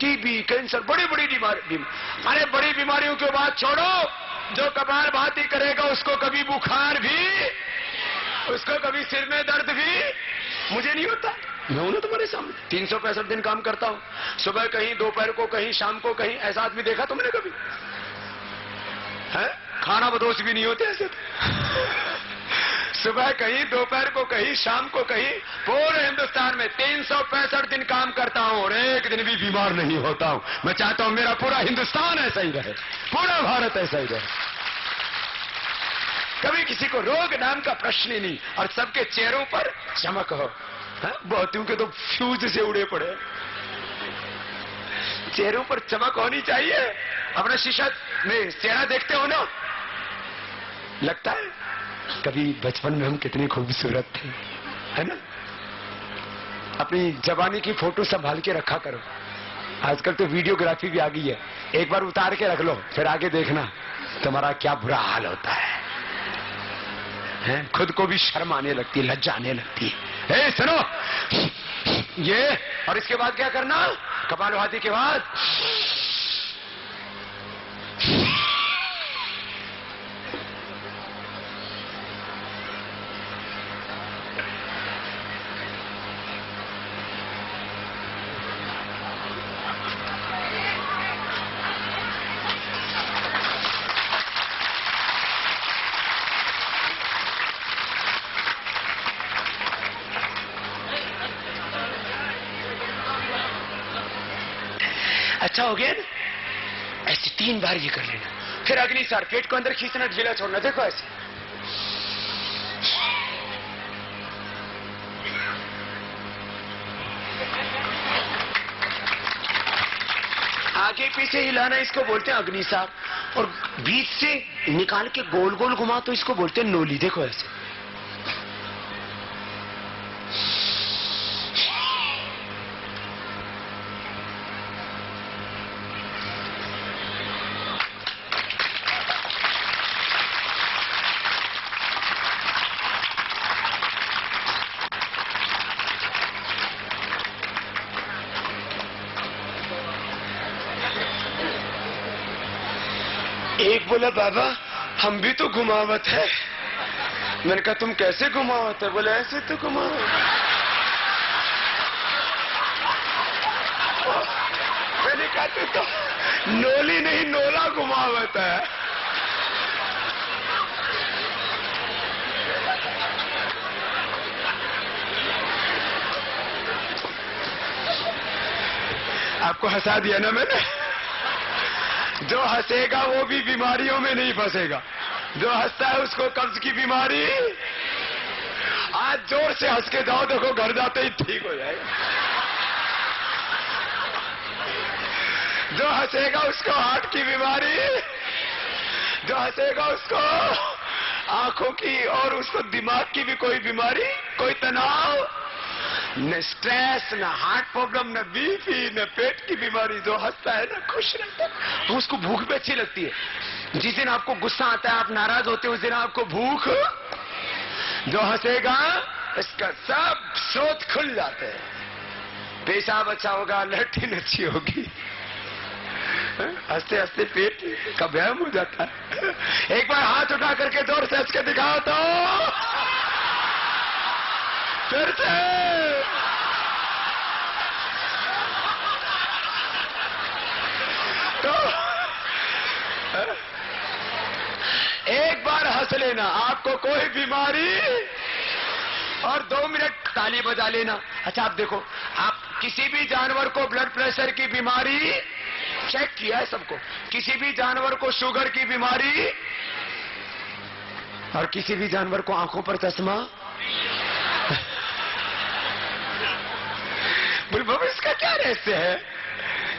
TB, cancer, बड़ी बड़ी बीमारी। अरे बड़ी बीमारियों की बात छोड़ो, जो कपालभाति करेगा उसको कभी बुखार भी, उसको कभी सिर में दर्द भी, मुझे नहीं होता। मैं हूं ना तुम्हारे सामने, 365 दिन काम करता हूं, सुबह कहीं, दोपहर को कहीं, शाम को कहीं। ऐसा आदमी देखा तुमने कभी? है? खाना बदोश भी नहीं होते ऐसे तो। सुबह कहीं, दोपहर को कहीं, शाम को कहीं, पूरे हिंदुस्तान में 365 दिन काम करता हूं और एक दिन भी बीमार नहीं होता हूं। मैं चाहता हूं मेरा पूरा हिंदुस्तान ऐसा ही रहे, पूरा भारत ऐसा ही रहे, कभी किसी को रोग नाम का प्रश्न ही नहीं, और सबके चेहरों पर चमक हो। बहुतों के तो फ्यूज से उड़े पड़े, चेहरों पर चमक होनी चाहिए। अपने शीशा में चेहरा देखते हो ना, लगता है कभी बचपन में हम कितने खूबसूरत थे, है ना? अपनी जवानी की फोटो संभाल के रखा करो। आजकल तो वीडियोग्राफी भी आ गई है, एक बार उतार के रख लो, फिर आगे देखना तुम्हारा क्या बुरा हाल होता है। खुद को भी शर्म आने लगती है, लज्जा आने लगती है। सुनो ये, और इसके बाद क्या करना? कपालभाति के बाद अच्छा हो गया ना? ऐसे 3 बार ये कर लेना, फिर अगली सार पेट को अंदर खींचना, ढीला छोड़ना। देखो ऐसे, आगे पीछे हिलाना, इसको बोलते हैं अग्निसार। और बीच से निकाल के गोल गोल घुमा तो इसको बोलते हैं नोली। देखो ऐसे, एक बोला बाबा हम भी तो घुमावत है। मैंने कहा तुम कैसे घुमावत है? बोले ऐसे तो घुमावत। मैंने कहा तू तो नोली नहीं नोला घुमावत है। आपको हंसा दिया ना मैंने? जो हंसेगा वो भी बीमारियों में नहीं फंसेगा, जो हंसता है उसको कब्ज की बीमारी। आज जोर से हंस के जाओ, देखो घर जाते ही ठीक हो जाएगा। जो हंसेगा उसको हार्ट की बीमारी, जो हंसेगा उसको आंखों की, और उसको दिमाग की भी कोई बीमारी, कोई तनाव, न स्ट्रेस, न हार्ट प्रॉब्लम, न बीपी, न पेट की बीमारी। जो हंसता है ना खुश रहता है, तो उसको भूख भी अच्छी लगती है। जिस दिन आपको गुस्सा आता है, आप नाराज होते हो, उस दिन आपको भूख। जो हंसेगा इसका सब स्रोत खुल जाते हैं, पेशाब अच्छा होगा, लैट्रिन अच्छी होगी। हंसते हंसते पेट का व्यायाम हो जाता है। एक बार हाथ उठा करके जोर से हंस के दिखाओ तो फिर से। तो एक बार हंस लेना, आपको कोई बीमारी, और 2 मिनट ताली बजा लेना। अच्छा आप देखो, आप किसी भी जानवर को ब्लड प्रेशर की बीमारी चेक किया है सबको? किसी भी जानवर को शुगर की बीमारी, और किसी भी जानवर को आंखों पर चश्मा। बोल बाबा इसका क्या रहस्य है?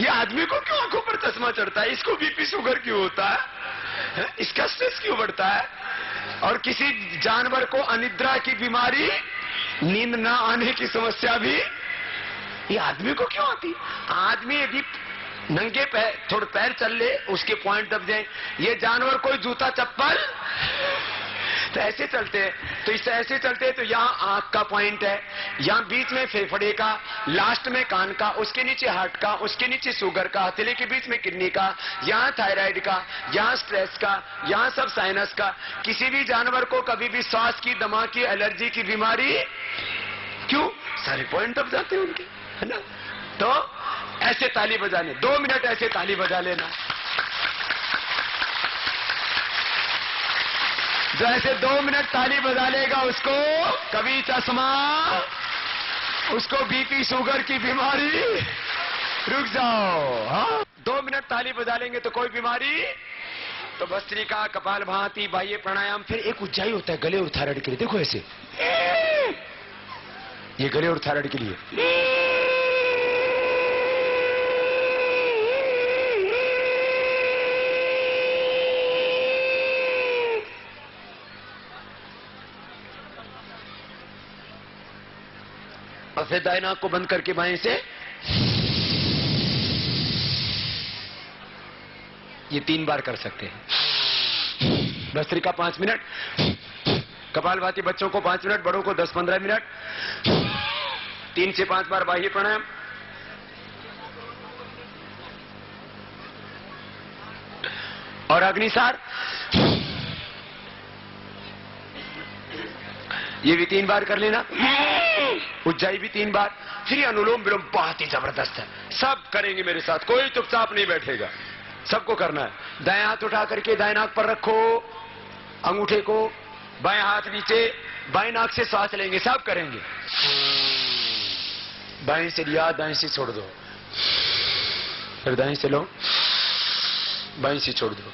ये आदमी को क्यों आंखों पर चश्मा चढ़ता है? इसको बीपी शुगर क्यों होता है? इसका स्ट्रेस क्यों बढ़ता है? और किसी जानवर को अनिद्रा की बीमारी, नींद ना आने की समस्या भी, ये आदमी को क्यों आती? आदमी यदि नंगे पैर, थोड़े पैर चल ले, उसके पॉइंट दब जाए। ये जानवर कोई जूता चप्पल तो ऐसे चलते हैं, तो इससे ऐसे चलते हैं, तो यहाँ आंख का पॉइंट है, यहाँ बीच में फेफड़े का, लास्ट में कान का, उसके नीचे हार्ट का, उसके नीचे शुगर का, हथेली के बीच में किडनी का, यहाँ थायराइड का, यहाँ स्ट्रेस का, यहाँ सब साइनस का। किसी भी जानवर को कभी भी सांस की, दमा की, एलर्जी की बीमारी, क्यों? सारे पॉइंट दब जाते हैं उनके, है ना? तो ऐसे ताली बजाने, 2 मिनट ऐसे ताली बजा लेना। जो ऐसे 2 मिनट ताली बजा लेगा, उसको कभी चश्मा, उसको बीपी शुगर की बीमारी, रुक जाओ, हाँ? 2 मिनट ताली बजा लेंगे तो कोई बीमारी। तो भस्त्रिका, कपाल भाती, बाह्य प्राणायाम। फिर एक उज्जाई होता है गले और थायराइड के लिए, देखो ऐसे, ये गले और थायराइड के लिए। और फिर दाएं नाक को बंद करके बाएं से ये 3 बार कर सकते हैं। भस्त्रिका 5 मिनट, कपालभाति बच्चों को 5 मिनट, बड़ों को 10-15 मिनट, 3 से 5 बार बाह्य प्राणायाम। और अग्निसार ये भी 3 बार कर लेना। उज्जाई भी 3 बार। फिर अनुलोम विलोम बहुत ही जबरदस्त है, सब करेंगे मेरे साथ, कोई चुपचाप नहीं बैठेगा, सबको करना है। दाएं हाथ उठा करके दाएं नाक पर रखो, अंगूठे को, बाएं हाथ नीचे, बाएं नाक से सांस लेंगे, सब करेंगे। बाएं से लिया, दाएं से छोड़ दो, फिर दाएं से लो, बाएं से छोड़ दो।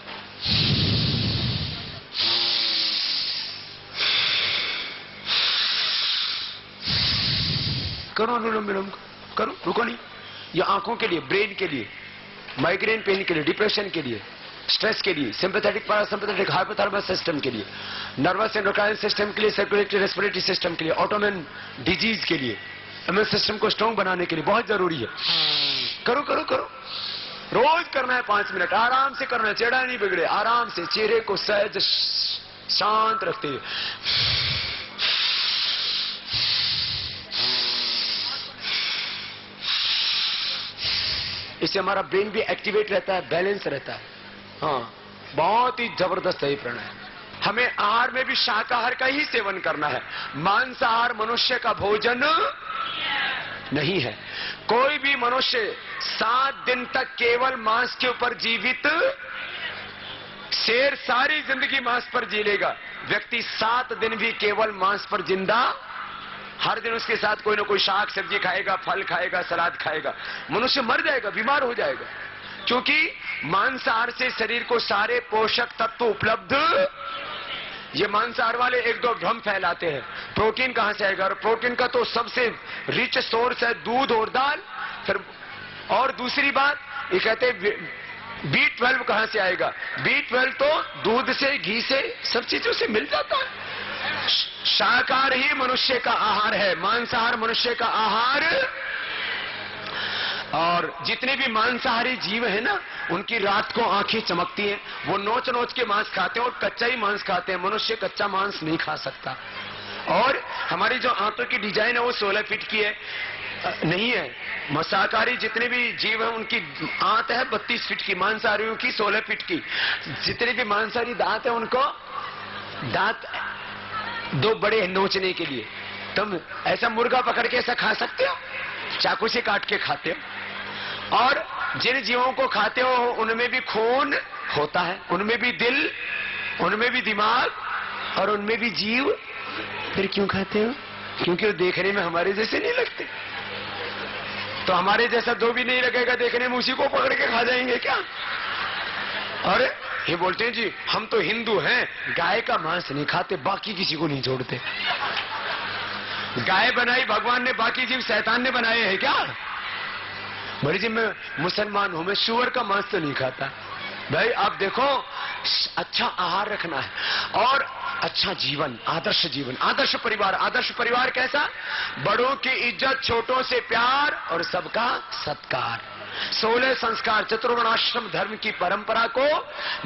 करो अनुलोम विलोम, करो, रुको नहीं। ये आंखों के लिए, ब्रेन के लिए, माइग्रेन पेन के लिए, डिप्रेशन के लिए, स्ट्रेस के लिए, सिंपैथेटिक पैरासिम्पैथेटिक हाइपोथैलेमस सिस्टम के लिए, नर्वस एंडोक्राइन सिस्टम के लिए, सर्कुलेटरी रेस्पिरेटरी सिस्टम के लिए, ऑटोइम्यून डिजीज के लिए, इम्यून सिस्टम को स्ट्रांग बनाने के लिए बहुत जरूरी है। करो करो करो, रोज करना है 5 मिनट, आराम से करना है, चेहरा नहीं बिगड़े, आराम से चेहरे को सहज शांत रखते हुए। इससे हमारा ब्रेन भी एक्टिवेट रहता है, बैलेंस रहता है। हाँ, बहुत ही जबरदस्त है ये प्राणायाम। हमें आहार में भी शाकाहार का ही सेवन करना है, मांसाहार मनुष्य का भोजन नहीं है। कोई भी मनुष्य 7 दिन तक केवल मांस के ऊपर जीवित, शेर सारी जिंदगी मांस पर जी लेगा, व्यक्ति 7 दिन भी केवल मांस पर जिंदा, हर दिन उसके साथ कोई ना कोई शाक सब्जी खाएगा, फल खाएगा, सलाद खाएगा, मनुष्य मर जाएगा, बीमार हो जाएगा। क्योंकि मांसाहार से शरीर को सारे पोषक तत्व उपलब्ध, ये मांसाहार वाले 1-2 भ्रम फैलाते हैं, प्रोटीन कहां से आएगा, और प्रोटीन का तो सबसे रिच सोर्स है दूध और दाल। फिर और दूसरी बात ये कहते हैं B12 कहां से आएगा, B12 तो दूध से, घी से, सब चीजों से मिल जाता है। शाकाहार ही मनुष्य का आहार है, मांसाहार मनुष्य का आहार। और जितने भी मांसाहारी जीव है ना, उनकी रात को आंखें चमकती हैं, वो नोच नोच के मांस खाते हैं और कच्चा ही मांस खाते हैं। मनुष्य कच्चा मांस नहीं खा सकता। और हमारी जो आंतों की डिजाइन है वो 16 फीट की है, नहीं है। शाकाहारी जितने भी जीव हैं उनकी आंत है 32 फीट की, मांसाहारियों की 16 फीट की। जितने भी मांसाहारी दांत है उनको दांत 2 बड़े हैं नोचने के लिए। तुम ऐसा मुर्गा पकड़ के ऐसा खा सकते हो, चाकू से काट के खाते हो। और जिन जीवों को खाते हो उनमें भी खून होता है, उनमें भी दिल, उनमें भी दिमाग और उनमें भी जीव। फिर क्यों खाते हो? क्योंकि वो देखने में हमारे जैसे नहीं लगते। तो हमारे जैसा दो भी नहीं लगेगा देखने में, उसी को पकड़ के खा जाएंगे क्या? अरे ये बोलते हैं जी हम तो हिंदू हैं, गाय का मांस नहीं खाते, बाकी किसी को नहीं छोड़ते। गाय बनाई भगवान ने, बाकी जीव शैतान ने बनाए हैं क्या? बोले जी मैं मुसलमान हूं, मैं सूअर का मांस तो नहीं खाता। भाई आप देखो, अच्छा आहार रखना है और अच्छा जीवन, आदर्श जीवन, आदर्श परिवार। आदर्श परिवार कैसा? बड़ों की इज्जत, छोटों से प्यार और सबका सत्कार। 16 संस्कार चतुर्वर्णाश्रम धर्म की परंपरा को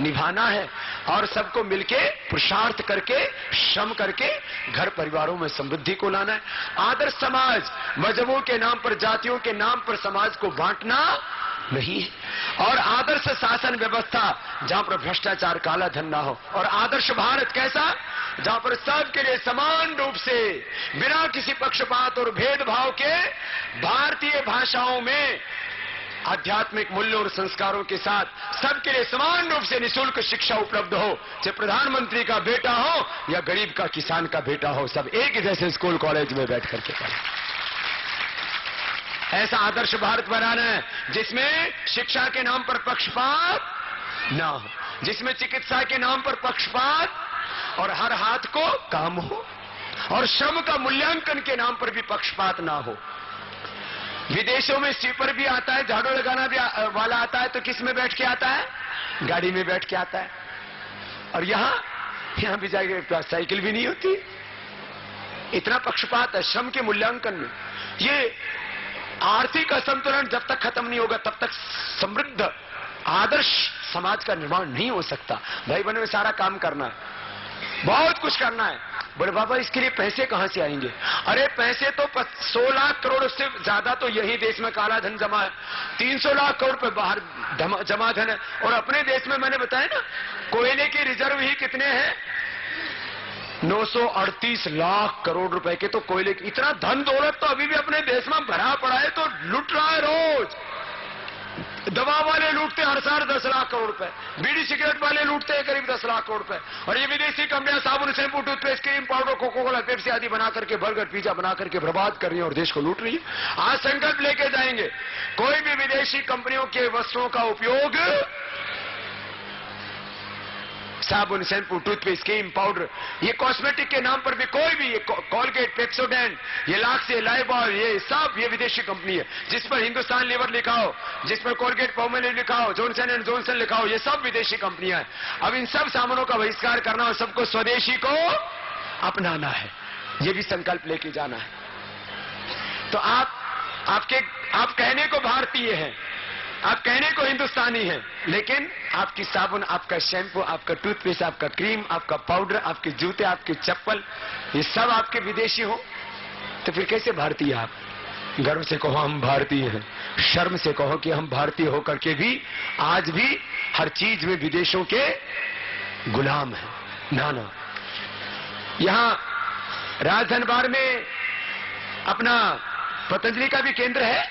निभाना है और सबको मिलके पुरुषार्थ करके श्रम करके घर परिवारों में समृद्धि को लाना है। आदर्श समाज मजहबों के नाम पर, जातियों के नाम पर समाज को बांटना नहीं है। और आदर्श शासन व्यवस्था जहां पर भ्रष्टाचार काला धन ना हो। और आदर्श भारत कैसा, जहां पर सबके लिए समान रूप से बिना किसी पक्षपात और भेदभाव के भारतीय भाषाओं में आध्यात्मिक मूल्यों और संस्कारों के साथ सबके लिए समान रूप से निःशुल्क शिक्षा उपलब्ध हो। चाहे प्रधानमंत्री का बेटा हो या गरीब का किसान का बेटा हो, सब एक ही जैसे स्कूल कॉलेज में बैठ करके पढ़े। ऐसा आदर्श भारत बनाना है जिसमें शिक्षा के नाम पर पक्षपात ना हो, जिसमें चिकित्सा के नाम पर पक्षपात और हर हाथ को काम हो, और श्रम का मूल्यांकन के नाम पर भी पक्षपात ना हो। विदेशों में स्वीपर भी आता है, झाड़ू लगाना भी वाला आता है, तो किस में बैठ के आता है? गाड़ी में बैठ के आता है। और यहां भी जाके साइकिल भी नहीं होती। इतना पक्षपात है श्रम के मूल्यांकन में। ये आर्थिक असंतुलन जब तक खत्म नहीं होगा तब तक समृद्ध आदर्श समाज का निर्माण नहीं हो सकता। भाई बहनों, सारा काम करना है, बहुत कुछ करना है। बोले बाबा इसके लिए पैसे कहां से आएंगे? अरे पैसे तो 100 लाख करोड़ से ज्यादा तो यही देश में काला धन जमा है। 300 लाख करोड़ पे बाहर जमा धन है। और अपने देश में मैंने बताया ना, कोयले के रिजर्व ही कितने हैं? 938 लाख करोड़ रुपए के तो कोयले की। इतना धन दौलत तो अभी भी अपने देश में भरा पड़ा है, तो लूट रहा है रोज। दवा वाले लूटते हर साल 10 लाख करोड़ रुपए, बीड़ी सिगरेट वाले लूटते हैं करीब 10 लाख करोड़ रुपए। और ये विदेशी कंपनियां साबुन, shampoo, toothpaste, cream, powder, Coca Cola, Pepsi आदि बना करके, बर्गर, पिज्जा बना करके बर्बाद कर रही है और देश को लूट रही है। आज संकल्प लेके जाएंगे, कोई भी विदेशी कंपनियों के वस्त्रों का उपयोग, साबुन, शैंपू, टूथपेस्ट, क्रीम, पाउडर, ये कॉस्मेटिक के नाम पर भी कोई भी, ये कॉलगेट, पेप्सोडेंट, ये लाक्से, लाइबॉल, ये सब ये विदेशी कंपनी है। जिस पर हिंदुस्तान लीवर लिखा हो, जिस पर कोलगेट पाल्मोलिव लिखा हो, जॉनसन एंड जॉनसन लिखा हो, ये सब विदेशी कंपनियां हैं। अब इन सब सामानों का बहिष्कार करना और सबको स्वदेशी को अपनाना है, ये भी संकल्प लेके जाना है। तो आप कहने को भारतीय हैं, आप कहने को हिंदुस्तानी हैं, लेकिन आपकी साबुन, आपका शैंपू, आपका टूथपेस्ट, आपका क्रीम, आपका पाउडर, आपके जूते, आपके चप्पल, ये सब आपके विदेशी हो, तो फिर कैसे भारतीय आप? गर्व से कहो हम भारतीय हैं, शर्म से कहो कि हम भारतीय होकर के भी आज भी हर चीज में विदेशों के गुलाम हैं। ना, यहां राजधनबार में अपना पतंजलि का भी केंद्र है।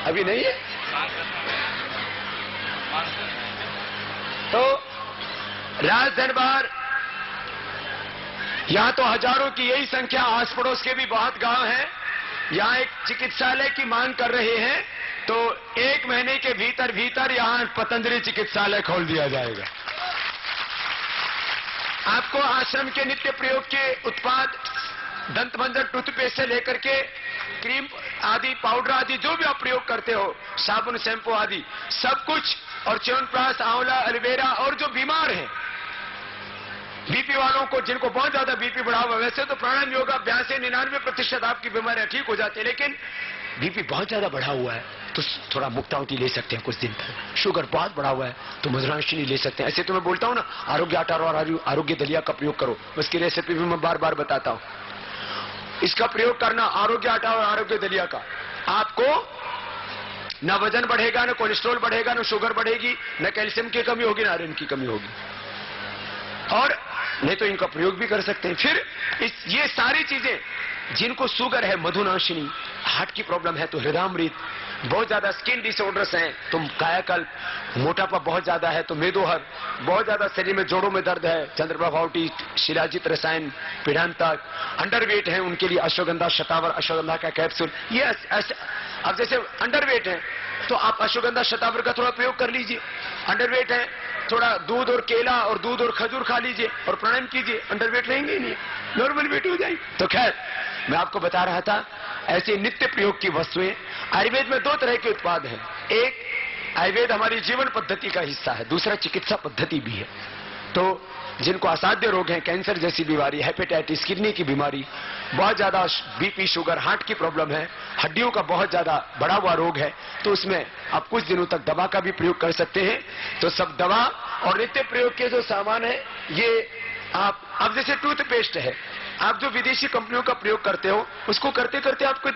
अभी नहीं है। तो राजदरबार, यहां तो हजारों की यही संख्या, आस पड़ोस के भी बहुत गांव हैं। यहां एक चिकित्सालय की मांग कर रहे हैं, तो 1 महीने के भीतर भीतर यहां पतंजलि चिकित्सालय खोल दिया जाएगा। आपको आश्रम के नित्य प्रयोग के उत्पाद, दंतमंजन, टूथपेस्ट से लेकर के क्रीम आदि, पाउडर आदि जो भी आप प्रयोग करते हो, साबुन, शैंपू आदि सब कुछ, और च्यवनप्राश, आंवला, एलोवेरा, और जो बीमार हैं, बीपी वालों को, जिनको बहुत ज्यादा बीपी बढ़ा हुआ, वैसे तो प्राणायाम योगा अभ्यास से 99% आपकी बीमारियां ठीक हो जाती है, लेकिन बीपी बहुत ज्यादा बढ़ा हुआ है तो थोड़ा मुक्तावती ले सकते हैं कुछ दिन तक। शुगर बहुत बढ़ा हुआ है तो मधुरांशिनी ले सकते हैं। ऐसे तो मैं बोलता हूं ना, आरोग्य आटा और आरोग्य दलिया का प्रयोग करो, उसकी रेसिपी भी मैं बार बार बताता हूं। इसका प्रयोग करना, आरोग्य आटा और आरोग्य दलिया का, आपको न वजन बढ़ेगा, न कोलेस्ट्रॉल बढ़ेगा, न शुगर बढ़ेगी, न कैल्शियम की कमी होगी, न आयरन की कमी होगी। और नहीं तो इनका प्रयोग भी कर सकते हैं। फिर ये सारी चीजें, जिनको शुगर है मधुनाशिनी, हार्ट की प्रॉब्लम है तो हृदयामृत, बहुत ज्यादा स्किन डिसऑर्डर्स हैं तो कायाकल्प, मोटापा बहुत ज्यादा है तो मेदोहर, बहुत ज्यादा शरीर में जोड़ों में दर्द है चंद्रप्रभावटी, शिलाजित रसायन, पीढ़ांतक, अंडरवेट है उनके लिए अश्वगंधा शतावर, अश्वगंधा का कैप्सूल। ये अब जैसे अंडरवेट है तो आप अश्वगंधा शतावर का थोड़ा प्रयोग कर लीजिए। अंडरवेट है, थोड़ा दूध और केला और दूध और खजूर खा लीजिए और प्राणायाम कीजिए, अंडरवेट रहेंगे ही नहीं, नॉर्मल वेट हो जाएगी। तो खैर, मैं आपको बता रहा था, ऐसे नित्य प्रयोग की वस्तुएं, आयुर्वेद में 2 तरह के उत्पाद हैं। एक, आयुर्वेद हमारी जीवन पद्धति का हिस्सा है, दूसरा चिकित्सा पद्धति भी है। तो जिनको असाध्य रोग हैं, कैंसर जैसी बीमारी, हेपेटाइटिस, किडनी की बीमारी, बहुत ज्यादा बीपी, शुगर, हार्ट की प्रॉब्लम है, हड्डियों का बहुत ज्यादा बढ़ा हुआ रोग है, तो उसमें आप कुछ दिनों तक दवा का भी प्रयोग कर सकते हैं। तो सब दवा और नित्य प्रयोग के जो सामान है, ये आप, अब जैसे टूथपेस्ट है, आप जो विदेशी कंपनियों का प्रयोग करते हो, उसको करते करते आपको